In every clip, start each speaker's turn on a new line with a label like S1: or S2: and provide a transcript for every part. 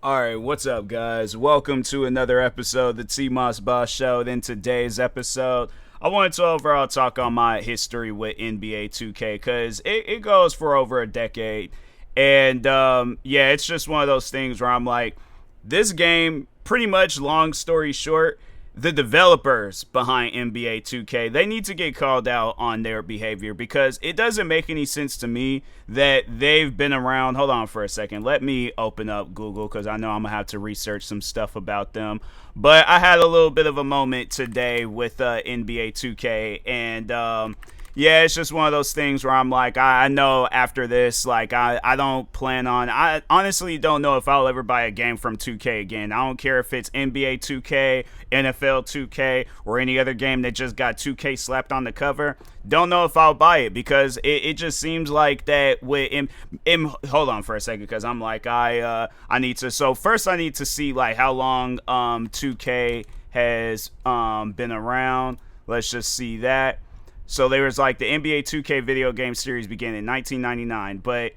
S1: Alright, what's up, guys? Welcome to another episode of the TMossBoss Show. And in today's episode, I wanted to overall talk on my history with NBA 2K because it goes for over a decade. And yeah, it's just one of those things where I'm like, this game, pretty much long story short, the developers behind NBA 2K, they need to get called out on their behavior because it doesn't make any sense to me that they've been around. Hold on for a second. Let me open up Google because I know I'm going to have to research some stuff about them. But I had a little bit of a moment today with NBA 2K, and yeah, it's just one of those things where I'm like, I know after this, like, I don't plan on, I honestly don't know if I'll ever buy a game from 2K again. I don't care if it's NBA 2K, NFL 2K, or any other game that just got 2K slapped on the cover. Don't know if I'll buy it because it just seems like that with hold on for a second because I'm like, I need to, so first I need to see, like, how long 2K has been around. Let's just see that. So there was like the NBA 2K video game series began in 1999, but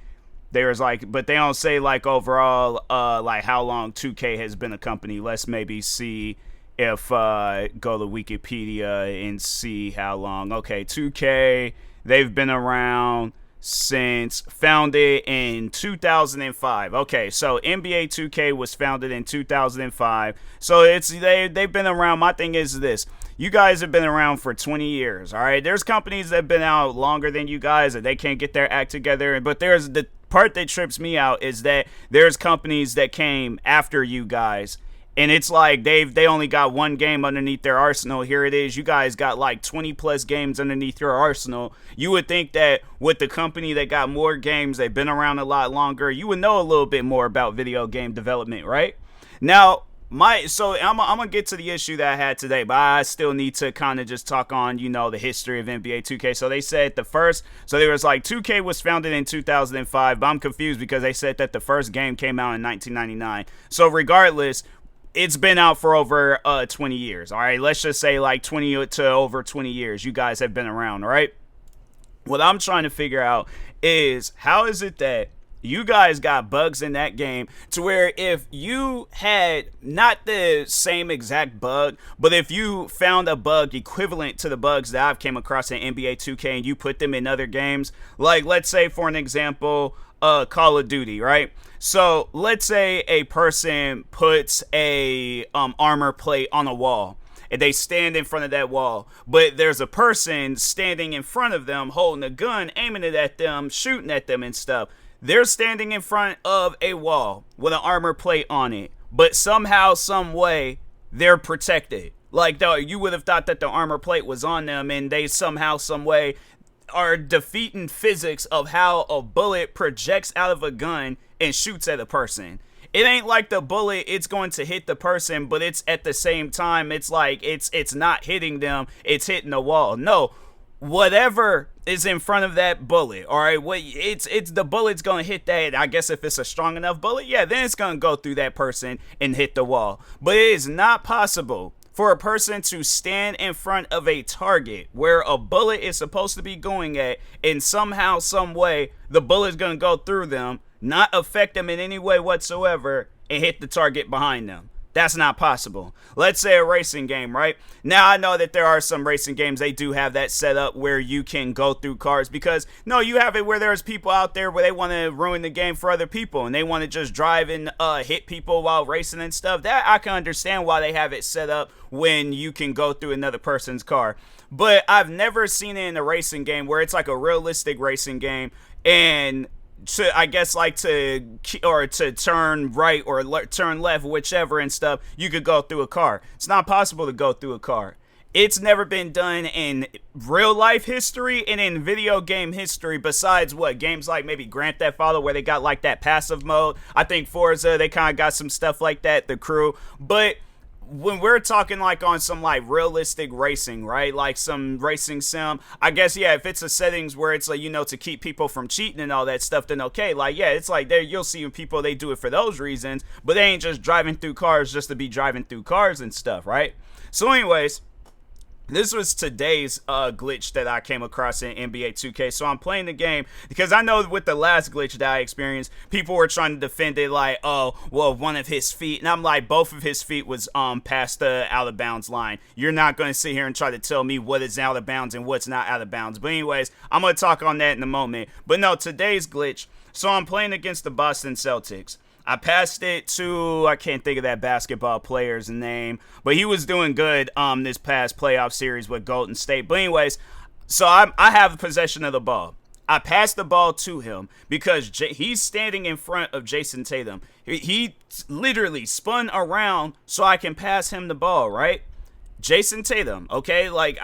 S1: there was like, but they don't say like overall, like how long 2K has been a company. Let's maybe see if go to Wikipedia and see how long. Okay, 2K, they've been around since founded in 2005. Okay, so NBA 2K was founded in 2005. So they've been around. My thing is this. You guys have been around for 20 years, all right? There's companies that have been out longer than you guys and they can't get their act together. But there's the part that trips me out is that there's companies that came after you guys. And it's like they only got one game underneath their arsenal. Here it is. You guys got like 20 plus games underneath your arsenal. You would think that with the company that got more games, they've been around a lot longer, you would know a little bit more about video game development, right? Now, I'm gonna get to the issue that I had today, but I still need to kind of just talk on, the history of NBA 2K. So they said there was like 2K was founded in 2005, but I'm confused because they said that the first game came out in 1999. So regardless, it's been out for over 20 years. All right, let's just say like 20 to over 20 years. You guys have been around, all right? What I'm trying to figure out is how is it that you guys got bugs in that game to where if you had not the same exact bug, but if you found a bug equivalent to the bugs that I've came across in NBA 2K and you put them in other games, like let's say for an example, Call of Duty, right? So let's say a person puts a armor plate on a wall and they stand in front of that wall, but there's a person standing in front of them holding a gun, aiming it at them, shooting at them and stuff. They're standing in front of a wall with an armor plate on it, but somehow, some way, they're protected. Like, you would have thought that the armor plate was on them, and they somehow, some way, are defeating physics of how a bullet projects out of a gun and shoots at a person. It ain't like the bullet, it's going to hit the person, but it's at the same time, it's like, it's not hitting them, it's hitting the wall. No. Whatever is in front of that bullet, all right, it's the bullet's gonna hit that. I guess if it's a strong enough bullet, yeah, then it's gonna go through that person and hit the wall. But it is not possible for a person to stand in front of a target where a bullet is supposed to be going at, and somehow, some way, the bullet's gonna go through them, not affect them in any way whatsoever, and hit the target behind them. That's not possible. Let's say a racing game, right? Now, I know that there are some racing games, they do have that set up where you can go through cars because, no, you have it where there's people out there where they want to ruin the game for other people and they want to just drive and hit people while racing and stuff. That I can understand why they have it set up when you can go through another person's car. But I've never seen it in a racing game where it's like a realistic racing game and to turn right or turn left, whichever and stuff, you could go through a car. It's not possible to go through a car. It's never been done in real life history and in video game history besides games like maybe Grand Theft Auto where they got like that passive mode. I think Forza, they kind of got some stuff like that, the crew. But when we're talking like on some like realistic racing, right? Like some racing sim, I guess, yeah, if it's a settings where it's like, to keep people from cheating and all that stuff, then okay. Like, yeah, it's like there you'll see people, they do it for those reasons, but they ain't just driving through cars just to be driving through cars and stuff, right? So anyways, This was today's glitch that I came across in NBA 2K. So I'm playing the game because I know with the last glitch that I experienced, people were trying to defend it like, oh, well, one of his feet. And I'm like, both of his feet was past the out of bounds line. You're not going to sit here and try to tell me what is out of bounds and what's not out of bounds. But anyways, I'm going to talk on that in a moment. But no, today's glitch. So I'm playing against the Boston Celtics. I passed it to, I can't think of that basketball player's name, but he was doing good this past playoff series with Golden State. But anyways, so I have possession of the ball. I passed the ball to him because he's standing in front of Jason Tatum. He literally spun around so I can pass him the ball, right? Jason Tatum, okay? Like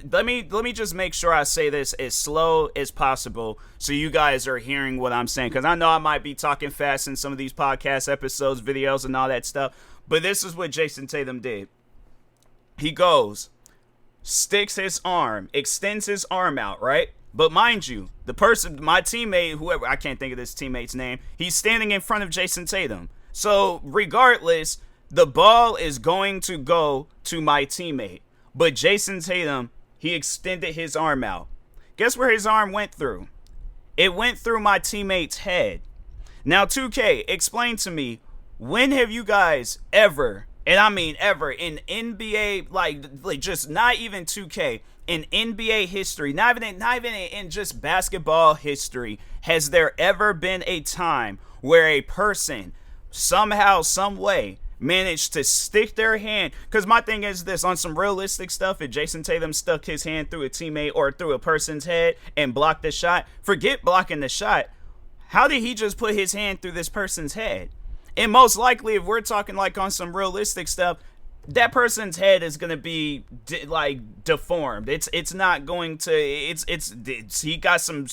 S1: let me just make sure I say this as slow as possible so you guys are hearing what I'm saying, because I know I might be talking fast in some of these podcast episodes, videos, and all that stuff. But this is what Jason Tatum did. He goes, sticks his arm, extends his arm out, right? But mind you, the person, my teammate, whoever, I can't think of this teammate's name, he's standing in front of Jason Tatum. So regardless, the ball is going to go to my teammate. But Jason Tatum, he extended his arm out. Guess where his arm went through? It went through my teammate's head. Now, 2K, explain to me, when have you guys ever, and I mean ever, in NBA, like just not even 2K, in NBA history, not even in just basketball history, has there ever been a time where a person, somehow, some way, managed to stick their hand? Because my thing is this, on some realistic stuff, if Jason Tatum stuck his hand through a teammate or through a person's head and blocked the shot, forget blocking the shot. How did he just put his hand through this person's head? And most likely, if we're talking like on some realistic stuff, that person's head is gonna be like deformed. It's not going to. It's he got some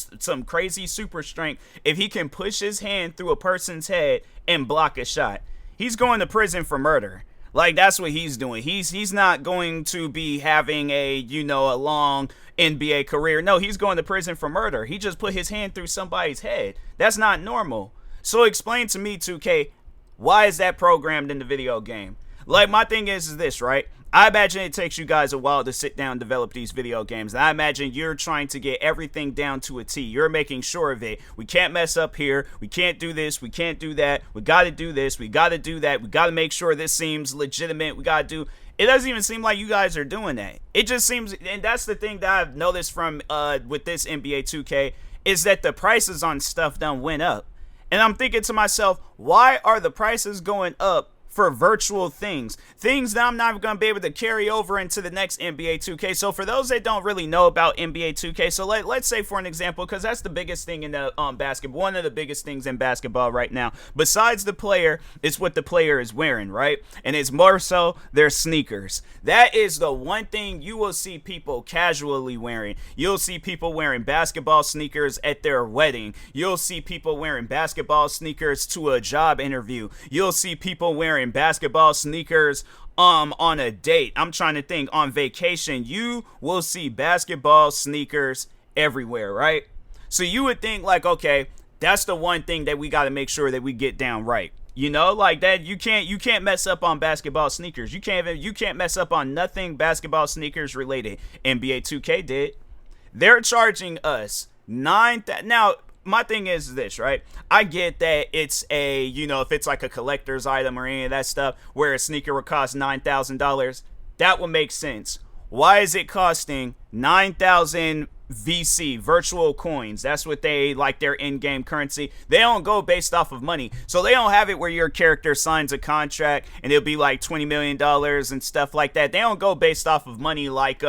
S1: crazy super strength. If he can push his hand through a person's head and block a shot, he's going to prison for murder. Like, that's what he's doing. He's not going to be having a long NBA career. No, he's going to prison for murder. He just put his hand through somebody's head. That's not normal. So explain to me, 2K, why is that programmed in the video game? Like, my thing is this, right? I imagine it takes you guys a while to sit down and develop these video games. And I imagine you're trying to get everything down to a T. You're making sure of it. We can't mess up here. We can't do this. We can't do that. We got to do this. We got to do that. We got to make sure this seems legitimate. We got to do. It doesn't even seem like you guys are doing that. It just seems, and that's the thing that I've noticed from with this NBA 2K, is that the prices on stuff done went up. And I'm thinking to myself, why are the prices going up for virtual things that I'm not going to be able to carry over into the next NBA 2K. So for those that don't really know about NBA 2K, so let's say for an example, because that's the biggest thing in the basketball, one of the biggest things in basketball right now, besides the player, is what the player is wearing, right? And it's more so their sneakers. That is the one thing you will see people casually wearing. You'll see people wearing basketball sneakers at their wedding. You'll see people wearing basketball sneakers to a job interview. You'll see people wearing basketball sneakers on a date. I'm trying to think, on vacation. You will see basketball sneakers everywhere, right? So you would think like, okay, that's the one thing that we got to make sure that we get down right. You know, like that, you can't mess up on basketball sneakers. You can't mess up on nothing basketball sneakers related. NBA 2K did. They're charging us now, my thing is this, right? I get that it's a, if it's like a collector's item or any of that stuff where a sneaker would cost $9,000, that would make sense. Why is it costing 9,000 VC, virtual coins? That's what they like, their in-game currency. They don't go based off of money. So they don't have it where your character signs a contract and it'll be like $20 million and stuff like that. They don't go based off of money like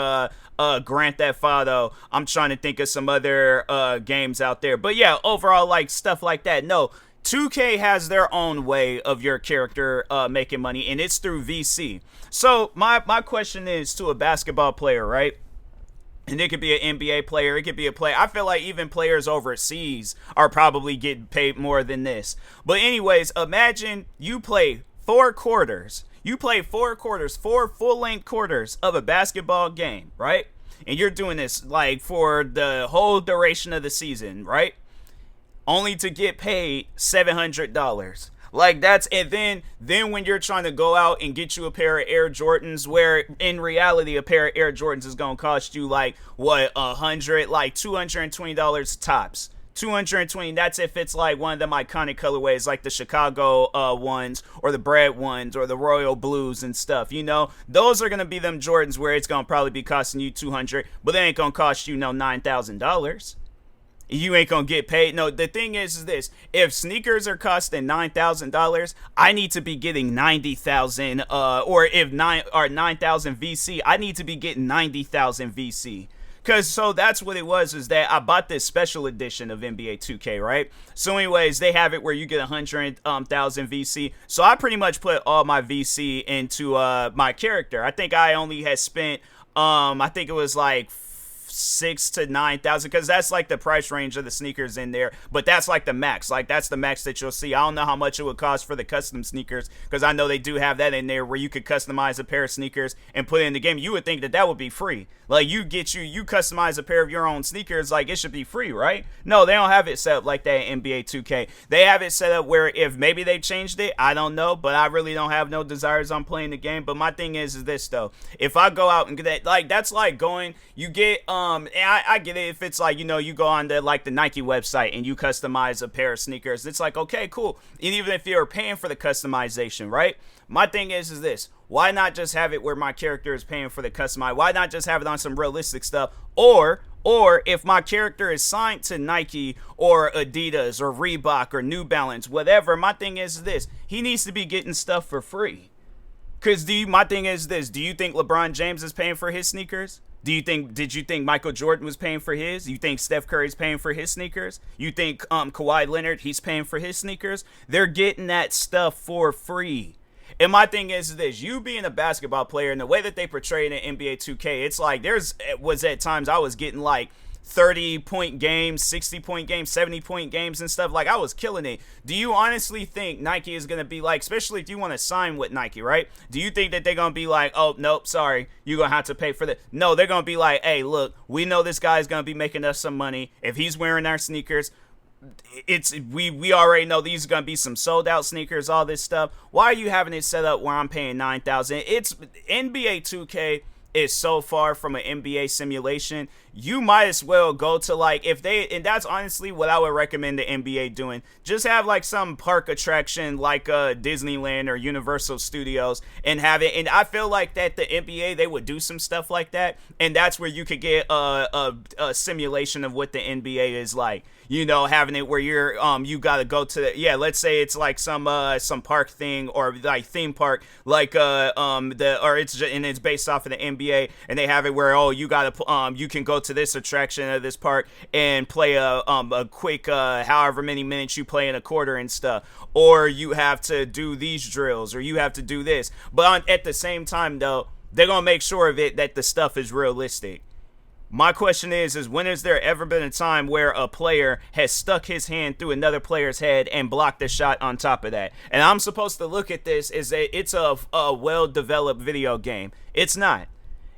S1: Grand Theft Auto. I'm trying to think of some other games out there. But yeah, overall, like stuff like that. No, 2K has their own way of your character making money, and it's through VC. So my question is to a basketball player, right? And it could be an NBA player. It could be a player. I feel like even players overseas are probably getting paid more than this. But anyways, imagine you play 4 quarters. You play 4 quarters, 4 full-length quarters of a basketball game, right? And you're doing this like for the whole duration of the season, right? Only to get paid $700. Like that's and then when you're trying to go out and get you a pair of Air Jordans, where in reality a pair of Air Jordans is gonna cost you like what like $220 tops. 220. That's if it's like one of them iconic colorways, like the Chicago ones, or the Bread ones, or the Royal Blues and stuff. You know, those are gonna be them Jordans where it's gonna probably be costing you 200, but they ain't gonna cost you no $9,000. You ain't gonna get paid. No, the thing is this: if sneakers are costing $9,000, I need to be getting 90,000. Or if 9,000 VC, I need to be getting 90,000 VC. Cause so that's what it was, is that I bought this special edition of NBA 2K, right? So anyways, they have it where you get 100,000 VC. So I pretty much put all my VC into my character. I think I only had spent I think it was like 6 to 9,000, because that's like the price range of the sneakers in there, but that's like the max. Like that's the max that you'll see. I don't know how much it would cost for the custom sneakers, because I know they do have that in there where you could customize a pair of sneakers and put it in the game. You would think that would be free. Like you customize a pair of your own sneakers, like it should be free, right? No, they don't have it set up like that in NBA 2K. They have it set up where if maybe they changed it, I don't know, but I really don't have no desires on playing the game. But my thing is this though: if I go out and get that, like that's like going, you get and I get it if it's like, you know, you go on the like the Nike website and you customize a pair of sneakers. It's like, okay, cool. And even if you're paying for the customization, right? My thing is this: why not just have it where my character is paying for the customize? Why not just have it on some realistic stuff? Or if my character is signed to Nike or Adidas or Reebok or New Balance, whatever, my thing is this: he needs to be getting stuff for free. Because my thing is this: do you think LeBron James is paying for his sneakers? Did you think Michael Jordan was paying for his? You think Steph Curry's paying for his sneakers? You think Kawhi Leonard, he's paying for his sneakers? They're getting that stuff for free. And my thing is this: you being a basketball player and the way that they portray it in NBA 2K, it's like was at times I was getting like 30-point games, 60-point games, 70-point games and stuff. Like I was killing it. Do you honestly think Nike is going to be like, especially if you want to sign with Nike, right? Do you think that they're going to be like, oh, nope, sorry, you're going to have to pay for that? No, they're going to be like, hey, look, we know this guy's going to be making us some money. If he's wearing our sneakers, we already know these are going to be some sold out sneakers, all this stuff. Why are you having it set up where I'm paying $9,000? It's NBA 2K is so far from an NBA simulation. You might as well go to like, and that's honestly what I would recommend the NBA doing. Just have like some park attraction like Disneyland or Universal Studios and have it. And I feel like that the NBA, they would do some stuff like that, and that's where you could get a simulation of what the NBA is like. You know, having it where you're you gotta go to let's say it's like some park thing or like theme park, like it's based off of the NBA, and they have it where you gotta you can go to this attraction of this park and play a quick however many minutes you play in a quarter and stuff, or you have to do these drills, or you have to do this, but at the same time though, they're gonna make sure of it that the stuff is realistic. My question is when has there ever been a time where a player has stuck his hand through another player's head and blocked the shot on top of that? And I'm supposed to look at this as it's a well-developed video game. It's not.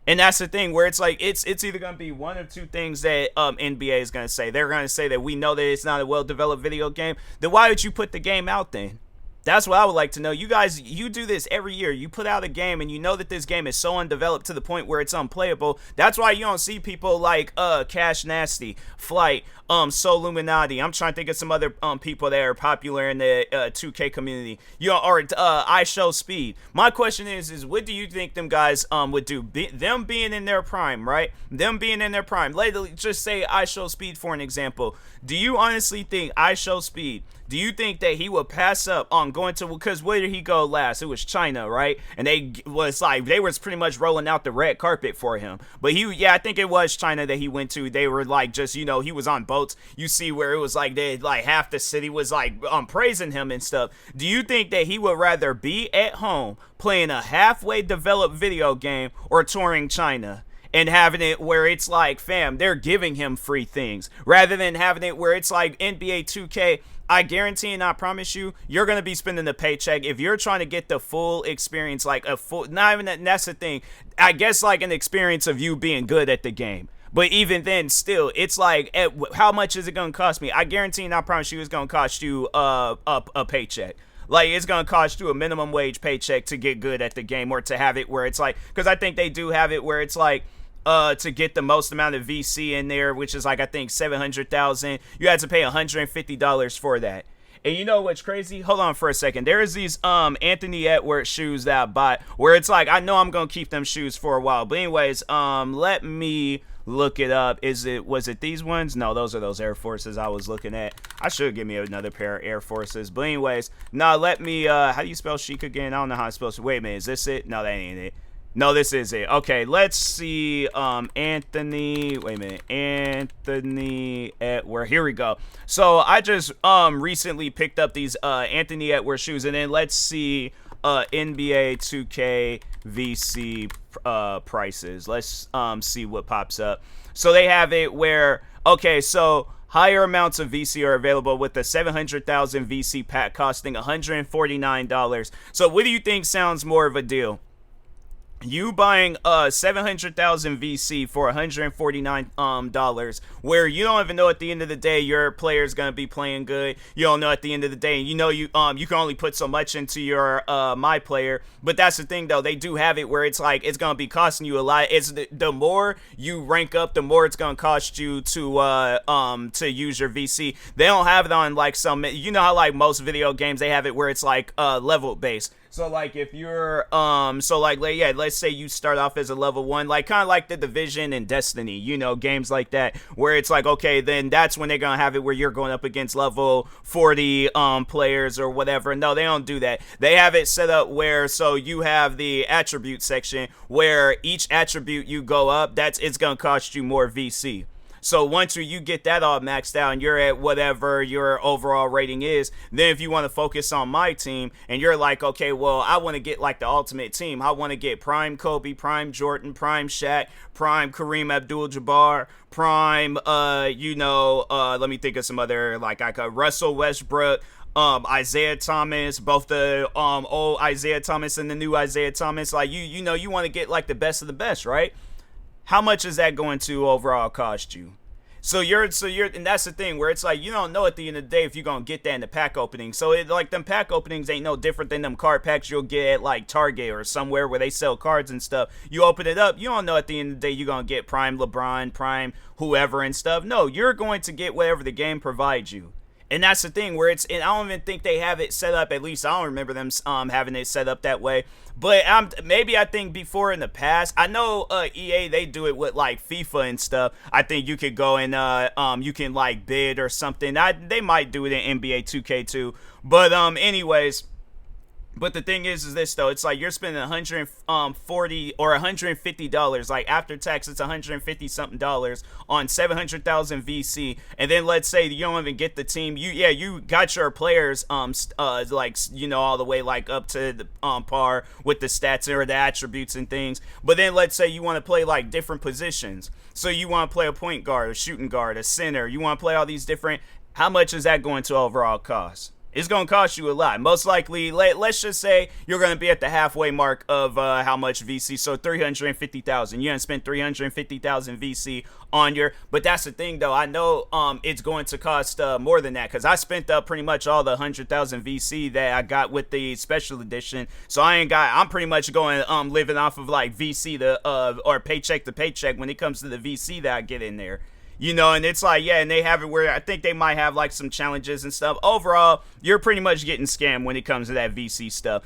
S1: And that's the thing where it's like it's either going to be one of two things that NBA is going to say. They're going to say that we know that it's not a well-developed video game. Then why would you put the game out then? That's what I would like to know. You guys, you do this every year. You put out a game and you know that this game is so undeveloped to the point where it's unplayable. That's why you don't see people like Cash Nasty, Flight, Soul Illuminati. I'm trying to think of some other people that are popular in the 2K community. Or I Show Speed. My question is what do you think them guys would do? Them being in their prime, right? Them being in their prime. Lately, just say I Show Speed for an example. Do you honestly think I Show Speed, do you think that he would pass up on going to, because where did he go last? It was China, right? And they was pretty much rolling out the red carpet for him. But I think it was China that he went to. They were like just, he was on boats. You see where it was like half the city was like praising him and stuff. Do you think that he would rather be at home playing a halfway developed video game or touring China? And having it where it's like, fam, they're giving him free things, rather than having it where it's like NBA 2K. I guarantee and I promise you, you're going to be spending the paycheck if you're trying to get the full experience, like a full, not even that, that's the thing. I guess like an experience of you being good at the game. But even then, still, it's like, how much is it going to cost me? I guarantee and I promise you it's going to cost you a paycheck. Like, it's gonna cost you a minimum wage paycheck to get good at the game, or to have it where it's like, because I think they do have it where it's like, to get the most amount of VC in there, which is like, I think 700,000, you had to pay $150 for that. And you know what's crazy? Hold on for a second. There is these Anthony Edwards shoes that I bought where it's like, I know I'm gonna keep them shoes for a while. But anyways, let me look it up. Was it these ones? No, those are those Air Forces I was looking at. I should give me another pair of Air Forces. But anyways, no, let me how do you spell chic again? I don't know how to spell. Wait a minute, is this it? No, that ain't it. No, this is it. Okay, let's see. Anthony. Wait a minute. Anthony Edwards. Here we go. So I just recently picked up these Anthony Edwards shoes, and then let's see NBA 2K VC prices. Let's see what pops up. So they have it where, okay, so higher amounts of VC are available with the 700,000 VC pack costing $149. So what do you think sounds more of a deal? You buying 700,000 VC for $149 where you don't even know at the end of the day your player's gonna be playing good. You don't know at the end of the day. You know you can only put so much into your my player. But that's the thing though, they do have it where it's like it's gonna be costing you a lot. It's the more you rank up, the more it's gonna cost you to use your VC. They don't have it on like some, you know how like most video games they have it where it's like level based. So like if you're let's say you start off as a level 1, like kind of like the Division and Destiny, you know, games like that where it's like, okay, then that's when they're gonna have it where you're going up against level 40 players or whatever. No, they don't do that. They have it set up where so you have the attribute section where each attribute you go up, it's gonna cost you more VC. So once you get that all maxed out and you're at whatever your overall rating is, then if you want to focus on my team and you're like, okay, well, I want to get like the ultimate team. I want to get Prime Kobe, Prime Jordan, Prime Shaq, Prime Kareem Abdul-Jabbar, Prime, let me think of some other, like Russell Westbrook, Isaiah Thomas, both the old Isaiah Thomas and the new Isaiah Thomas. Like, you want to get like the best of the best, right? How much is that going to overall cost you? So you're, and that's the thing where it's like, you don't know at the end of the day if you're going to get that in the pack opening. So it, like them pack openings ain't no different than them card packs you'll get at like Target or somewhere where they sell cards and stuff. You open it up, you don't know at the end of the day you're going to get Prime LeBron, Prime whoever and stuff. No, you're going to get whatever the game provides you. And that's the thing where it's, and I don't even think they have it set up, at least I don't remember them having it set up that way. But I think before in the past, I know EA, they do it with like FIFA and stuff. I think you could go and you can like bid or something. They might do it in NBA 2K too. But anyways, but the thing is this though, it's like you're spending $140 or $150, like after tax, it's $150 something on 700,000 VC, and then let's say you don't even get the team. You got your players like all the way like up to the par with the stats or the attributes and things. But then let's say you want to play like different positions. So you want to play a point guard, a shooting guard, a center. You want to play all these different. How much is that going to overall cost? It's going to cost you a lot. Most likely, let's just say you're going to be at the halfway mark of how much VC. So 350,000. You're going to spend 350,000 VC on your. But that's the thing, though. I know it's going to cost more than that because I spent up pretty much all the 100,000 VC that I got with the special edition. So I'm pretty much going living off of like VC or paycheck to paycheck when it comes to the VC that I get in there. And it's like, yeah, and they have it where I think they might have like some challenges and stuff. Overall, you're pretty much getting scammed when it comes to that VC stuff.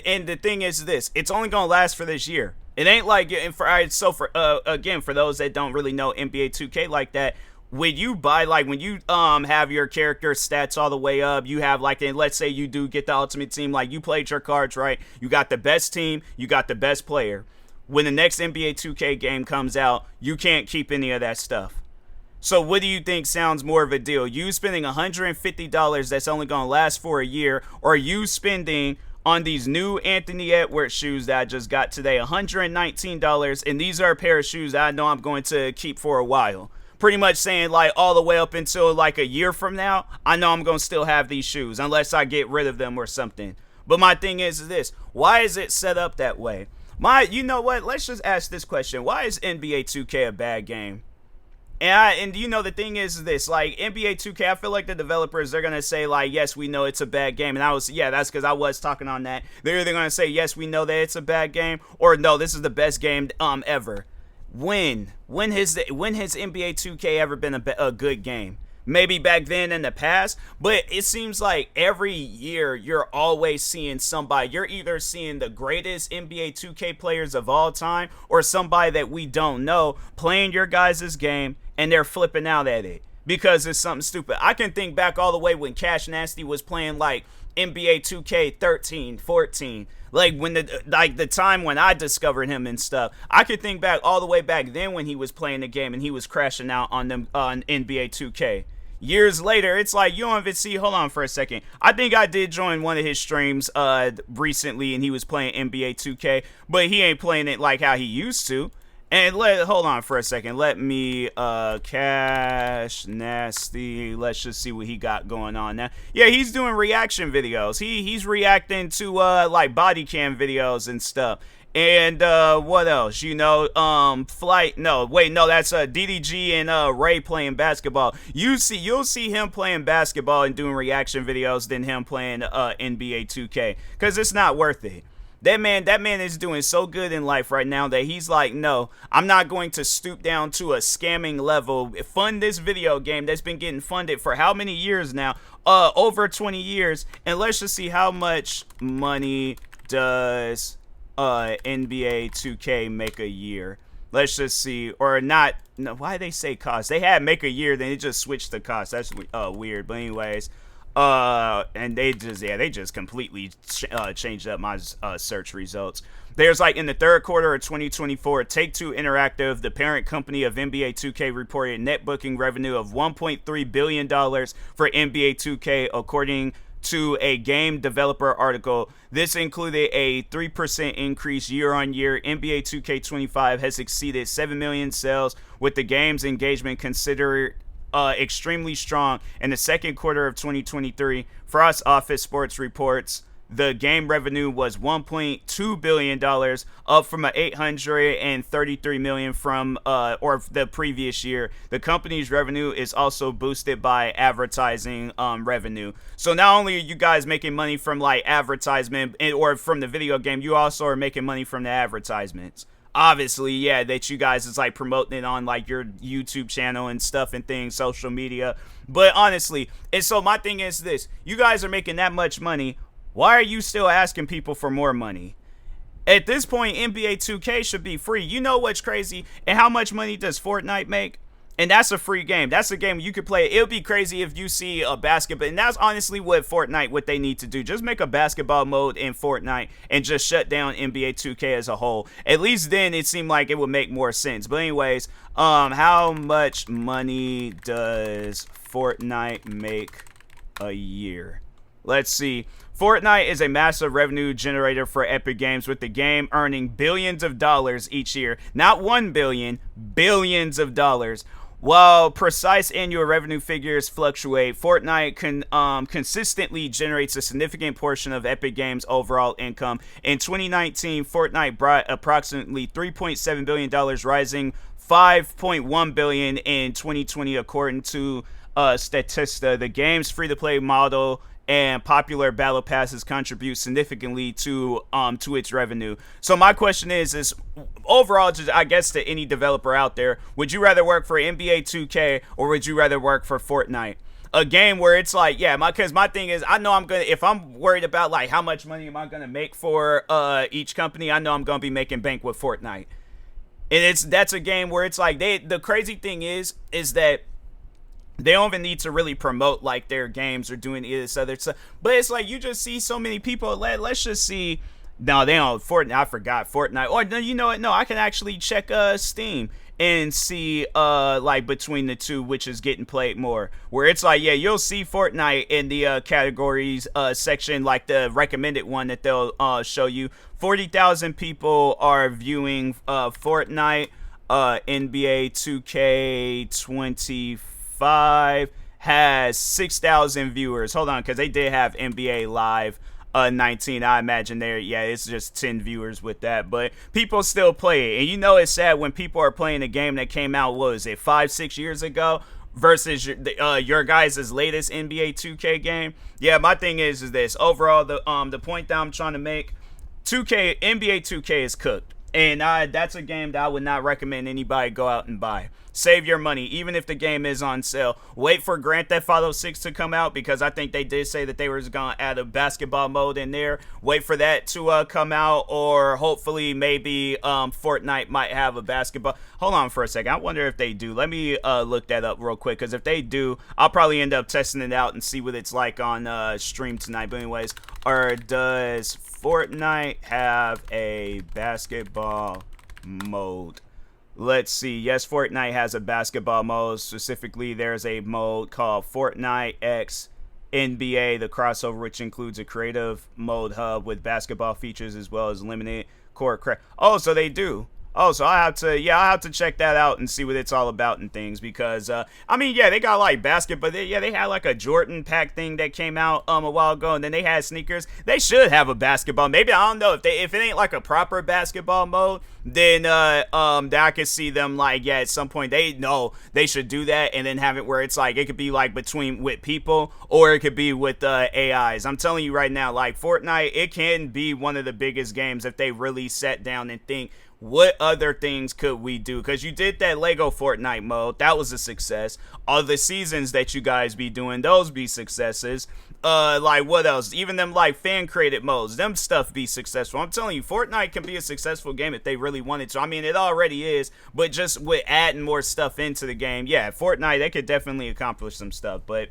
S1: And the thing is this, it's only going to last for this year. It ain't like, again, for those that don't really know NBA 2K like that, when you buy, like, when you have your character stats all the way up, you have, like, and let's say you do get the ultimate team, like, you played your cards right, you got the best team, you got the best player. When the next NBA 2K game comes out, you can't keep any of that stuff. So what do you think sounds more of a deal? You spending $150 that's only going to last for a year, or you spending on these new Anthony Edwards shoes that I just got today, $119, and these are a pair of shoes that I know I'm going to keep for a while. Pretty much saying like all the way up until like a year from now, I know I'm going to still have these shoes unless I get rid of them or something. But my thing is this, why is it set up that way? You know what? Let's just ask this question. Why is NBA 2K a bad game? And you know the thing is this, like NBA 2K, I feel like the developers, they're gonna say like, yes, we know it's a bad game, and that's because I was talking on that. They're either gonna say yes, we know that it's a bad game, or no, this is the best game ever. When has NBA 2K ever been a good game? Maybe back then in the past, but it seems like every year you're always seeing somebody. You're either seeing the greatest NBA 2K players of all time or somebody that we don't know playing your guys' game and they're flipping out at it because it's something stupid. I can think back all the way when Cash Nasty was playing like NBA 2K 13, 14. Like when the time when I discovered him and stuff. I could think back all the way back then when he was playing the game and he was crashing out on them on NBA 2K. Years later, it's like you don't even see. Hold on for a second. I think I did join one of his streams recently, and he was playing NBA 2K, but he ain't playing it like how he used to. And hold on for a second. Let me Cash Nasty. Let's just see what he got going on now. Yeah, he's doing reaction videos. He's reacting to like body cam videos and stuff. And what else? You know, Flight. No, wait, no, that's DDG and Ray playing basketball. You'll see him playing basketball and doing reaction videos than him playing NBA 2K, because it's not worth it. That man is doing so good in life right now that he's like, no, I'm not going to stoop down to a scamming level. Fund this video game that's been getting funded for how many years now? Over 20 years. And let's just see how much money does NBA 2K make a year. Let's just see, or not. No, why they say cost? They had make a year, then it just switched to cost. That's weird. But anyways, and they just completely changed up my search results. There's like in the third quarter of 2024, Take-Two Interactive, the parent company of NBA 2K, reported net booking revenue of $1.3 billion for NBA 2K, according to a game developer article. This included a 3% increase year on year. NBA 2K25 has exceeded 7 million sales, with the game's engagement considered extremely strong in the second quarter of 2023. Frost Office Sports reports the game revenue was $1.2 billion, up from $833 million from or the previous year. The company's revenue is also boosted by advertising revenue. So not only are you guys making money from like advertisement or from the video game, you also are making money from the advertisements. Obviously, yeah, that you guys is like promoting it on like your YouTube channel and stuff and things, social media. But honestly, and so my thing is this: you guys are making that much money. Why are you still asking people for more money? At this point, NBA 2K should be free. You know what's crazy? And how much money does Fortnite make? And that's a free game. That's a game you could play. It would be crazy if you see a basketball. And that's honestly what they need to do. Just make a basketball mode in Fortnite and just shut down NBA 2K as a whole. At least then it seemed like it would make more sense. But anyways, how much money does Fortnite make a year? Let's see. Fortnite is a massive revenue generator for Epic Games, with the game earning billions of dollars each year. Not 1 billion, billions of dollars. While precise annual revenue figures fluctuate, Fortnite consistently generates a significant portion of Epic Games' overall income. In 2019, Fortnite brought approximately $3.7 billion, rising $5.1 billion in 2020, according to Statista. The game's free-to-play model and popular battle passes contribute significantly to its revenue. So my question is overall, just I guess to any developer out there, would you rather work for NBA 2K or would you rather work for Fortnite? A game where it's like, yeah, because my thing is, I know if I'm worried about like how much money am I gonna make for each company, I know I'm gonna be making bank with Fortnite. And that's a game where it's like the crazy thing is that they don't even need to really promote like their games or doing this other stuff. But it's like you just see so many people. Let's just see. No, they don't. Fortnite. I forgot Fortnite. Or no, you know what? No, I can actually check Steam and see like between the two which is getting played more. Where it's like, yeah, you'll see Fortnite in the categories section, like the recommended one that they'll show you. 40,000 people are viewing Fortnite. NBA 2K25 has 6,000 viewers. Hold on, because they did have NBA Live 19. I imagine it's just 10 viewers with that, but people still play it. And you know, it's sad when people are playing a game that came out, what was it, 5-6 years ago, versus your guys' latest NBA 2K game. Yeah, my thing is this. Overall, the point that I'm trying to make, 2K NBA 2K is cooked. And that's a game that I would not recommend anybody go out and buy. Save your money, even if the game is on sale. Wait for Grand Theft Auto 6 to come out, because I think they did say that they were going to add a basketball mode in there. Wait for that to come out, or hopefully maybe Fortnite might have a basketball. Hold on for a second. I wonder if they do. Let me look that up real quick, because if they do, I'll probably end up testing it out and see what it's like on stream tonight. But anyways, or does Fortnite have a basketball mode? Let's see. Yes, Fortnite has a basketball mode. Specifically, there's a mode called Fortnite X NBA, the crossover, which includes a creative mode hub with basketball features as well as limited court Oh, so they do. Oh, so I'll have to check that out and see what it's all about and things, because they got like basketball. They had like a Jordan pack thing that came out a while ago, and then they had sneakers. They should have a basketball. Maybe, I don't know, if it ain't like a proper basketball mode, then I could see them at some point they should do that, and then have it where it's like it could be like with people, or it could be with AIs. I'm telling you right now, like Fortnite, it can be one of the biggest games if they really sat down and think, what other things could we do? Because you did that Lego Fortnite mode. That was a success. All the seasons that you guys be doing, those be successes. What else? Even them fan created modes, them stuff be successful. I'm telling you, Fortnite can be a successful game if they really wanted to. I mean, it already is, but just with adding more stuff into the game, yeah, Fortnite, they could definitely accomplish some stuff. But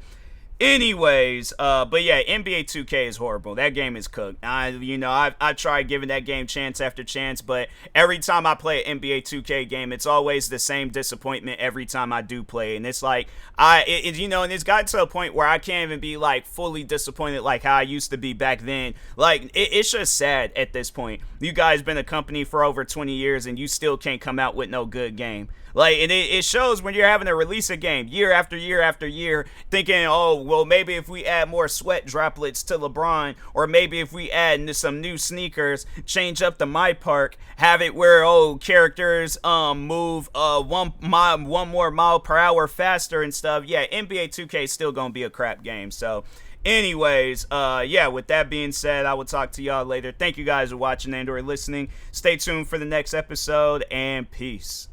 S1: anyways, NBA 2K is horrible. That game is cooked. I tried giving that game chance after chance, but every time I play an NBA 2K game, it's always the same disappointment every time I do play. And it's like, and it's gotten to a point where I can't even be fully disappointed like how I used to be back then. It's just sad at this point. You guys been a company for over 20 years and you still can't come out with no good game. And it shows when you're having to release a game year after year after year, thinking, oh, well, maybe if we add more sweat droplets to LeBron, or maybe if we add some new sneakers, change up the My Park, have it where, characters move one more mile per hour faster and stuff. Yeah, NBA 2K is still going to be a crap game. So anyways, with that being said, I will talk to y'all later. Thank you guys for watching and or listening. Stay tuned for the next episode, and peace.